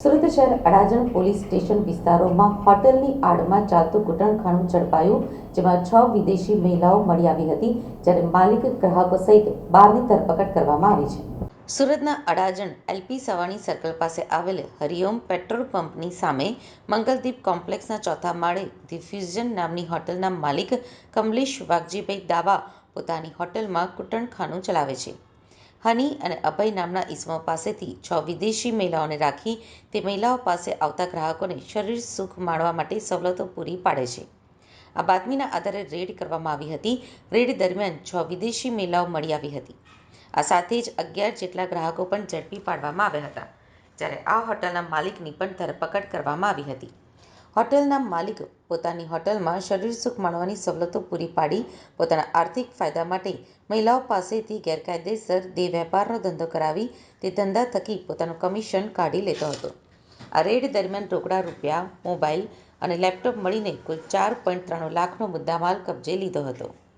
સુરત શહેર Adajan police station વિસ્તારોમાં હોટલની આડમાં ચાલતું કૂટણખાનું ઝડપાયું, જેમાં 6 વિદેશી મહિલાઓ મળી આવી હતી, જ્યારે માલિક, ગ્રાહકો સહિત 12ની ધરપકડ કરવામાં આવી છે. સુરતના અડાજણ એલપી સવાણી સર્કલ પાસે આવેલ હરિઓમ પેટ્રોલ પંપની સામે મંગલદીપ કોમ્પ્લેક્સના ચોથા માળે ધી ફ્યુઝન નામની હોટલના માલિક કમલેશ વાઘજીભાઈ દાવા પોતાની હોટલમાં કૂટણખાનું ચલાવે છે. હની અને અભય નામના ઈસમો પાસેથી 6 વિદેશી મહિલાઓને રાખી તે મહિલાઓ પાસે આવતા ગ્રાહકોને શરીર સુખ માણવા માટે સવલતો પૂરી પાડે છે. આ બાતમીના આધારે રેડ કરવામાં આવી હતી. રેડ દરમિયાન 6 વિદેશી મહિલાઓ મળી આવી હતી. આ સાથે જ 11 જેટલા ગ્રાહકો પણ ઝડપી પાડવામાં આવ્યા હતા, જ્યારે આ હોટલના માલિકની પણ ધરપકડ કરવામાં આવી હતી. હોટલના માલિક પોતાની હોટલમાં શરીર સુખ માણવાની સવલતો પૂરી પાડી પોતાના આર્થિક ફાયદા માટે મહિલાઓ પાસેથી ગેરકાયદેસર દેહ વેપારનો ધંધો કરાવી તે ધંધા થકી પોતાનું કમિશન કાઢી લેતો હતો. આ રેડ દરમિયાન રોકડા રૂપિયા, મોબાઈલ અને લેપટોપ મળીને કુલ 4.93 લાખનો મુદ્દામાલ કબજે લીધો હતો.